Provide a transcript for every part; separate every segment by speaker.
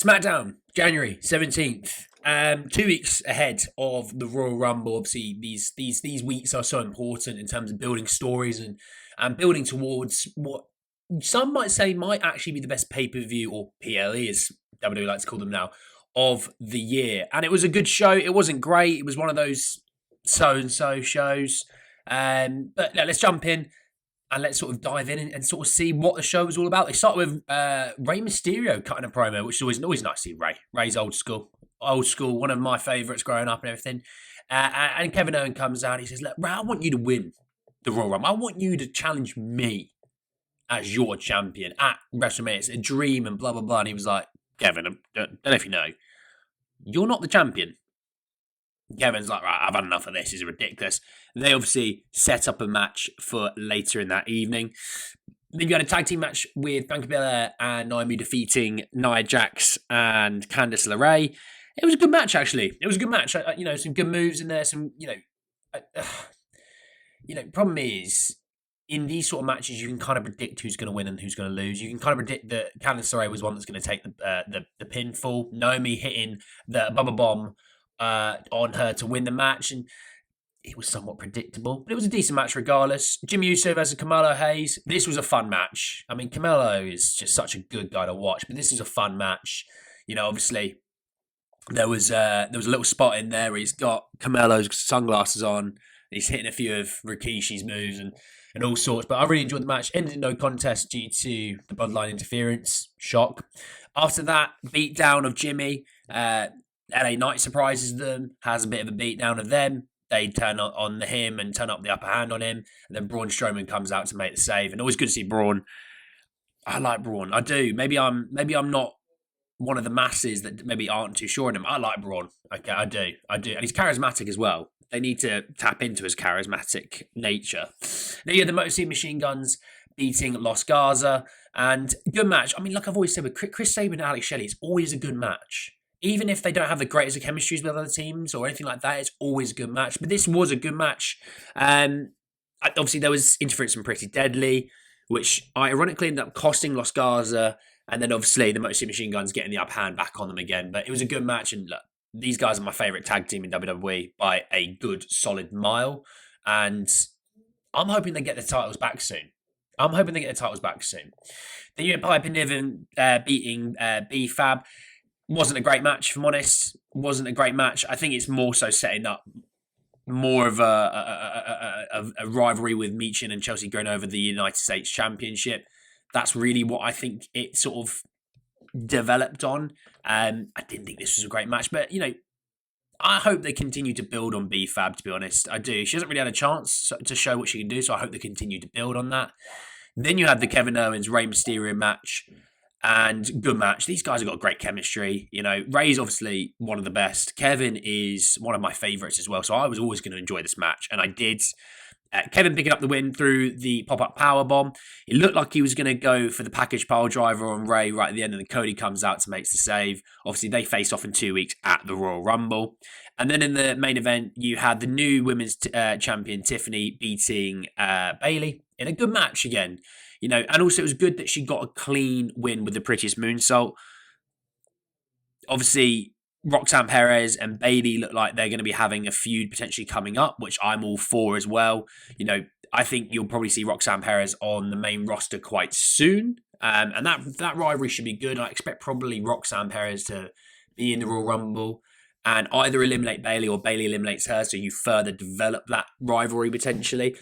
Speaker 1: Smackdown, January 17th. 2 weeks ahead of the Royal Rumble. Obviously, these weeks are so important in terms of building stories and building towards what some might say might actually be the best pay-per-view, or PLE as WWE likes to call them now, of the year. And it was a good show. It wasn't great. It was one of those so-and-so shows. But let's jump in and let's sort of dive in and sort of see what the show was all about. They start with Rey Mysterio cutting a promo, which is always nice to see Rey. Rey's old school, one of my favourites growing up and everything. And Kevin Owens comes out. He says, "Look, Rey, I want you to win the Royal Rumble. I want you to challenge me as your champion at WrestleMania. It's a dream and blah, blah, blah." And he was like, "Kevin, I don't know if you know, you're not the champion." Kevin's like, "Right, I've had enough of this. This is ridiculous." They obviously set up a match for later in that evening. Then you had a tag team match with Bianca Belair and Naomi defeating Nia Jax and Candice LeRae. It was a good match, actually. It was a good match. Some good moves in there. Problem is, in these sort of matches, you can kind of predict who's going to win and who's going to lose. You can kind of predict that Candice LeRae was one that's going to take the pinfall. Naomi hitting the Bubba Bomb on her to win the match, and it was somewhat predictable, but it was a decent match regardless. Jimmy Uso versus Carmelo Hayes. This was a fun match. I mean, Carmelo is just such a good guy to watch, but this is a fun match. Obviously, there was a little spot in there where he's got Carmelo's sunglasses on, and he's hitting a few of Rikishi's moves and all sorts, but I really enjoyed the match. Ended in no contest due to the bloodline interference. Shock. After that, beatdown of Jimmy. LA Knight surprises them, has a bit of a beatdown of them. They turn on him and turn up the upper hand on him. And then Braun Strowman comes out to make the save. And always good to see Braun. I like Braun. I do. Maybe I'm not one of the masses that maybe aren't too sure on him. I like Braun. Okay, I do. And he's charismatic as well. They need to tap into his charismatic nature. Now you have the Motor City Machine Guns beating Los Garza. And good match. I mean, like I've always said, with Chris Sabin and Alex Shelley, it's always a good match. Even if they don't have the greatest of chemistries with other teams or anything like that, it's always a good match. But this was a good match. Obviously, there was interference from Pretty Deadly, which ironically ended up costing Los Garza. And then obviously the Motor City Machine Guns getting the upper hand back on them again. But it was a good match. And look, these guys are my favourite tag team in WWE by a good solid mile. And I'm hoping they get the titles back soon. Then you had Piper Niven beating B-Fab. Wasn't a great match, if I'm honest. Wasn't a great match. I think it's more so setting up more of a rivalry with Michin and Chelsea Green over the United States Championship. That's really what I think it sort of developed on. I didn't think this was a great match, but, I hope they continue to build on B-Fab, to be honest. I do. She hasn't really had a chance to show what she can do, so I hope they continue to build on that. Then you had the Kevin Owens Rey Mysterio match. And good match. These guys have got great chemistry. Rey's obviously one of the best. Kevin is one of my favourites as well. So I was always going to enjoy this match. And I did. Kevin picking up the win through the pop-up powerbomb. It looked like he was going to go for the package pile driver on Rey right at the end. And then Cody comes out to make the save. Obviously, they face off in 2 weeks at the Royal Rumble. And then in the main event, you had the new women's champion, Tiffany, beating Bayley in a good match again. And also it was good that she got a clean win with the prettiest moonsault. Obviously, Roxanne Perez and Bayley look like they're going to be having a feud potentially coming up, which I'm all for as well. I think you'll probably see Roxanne Perez on the main roster quite soon. And that rivalry should be good. I expect probably Roxanne Perez to be in the Royal Rumble and either eliminate Bayley or Bayley eliminates her, so you further develop that rivalry potentially.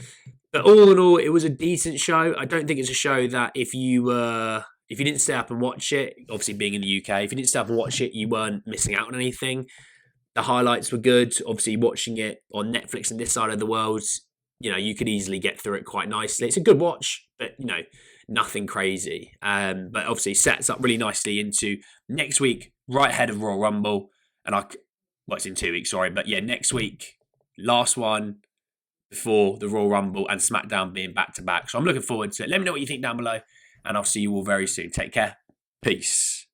Speaker 1: But all in all, it was a decent show. I don't think it's a show that if you didn't stay up and watch it, obviously being in the UK, if you didn't stay up and watch it, you weren't missing out on anything. The highlights were good. Obviously, watching it on Netflix in this side of the world, you could easily get through it quite nicely. It's a good watch, but, nothing crazy. But obviously sets up really nicely into next week, right ahead of Royal Rumble. And it's in 2 weeks, sorry. But yeah, next week, last one before the Royal Rumble and SmackDown being back-to-back. So I'm looking forward to it. Let me know what you think down below, and I'll see you all very soon. Take care. Peace.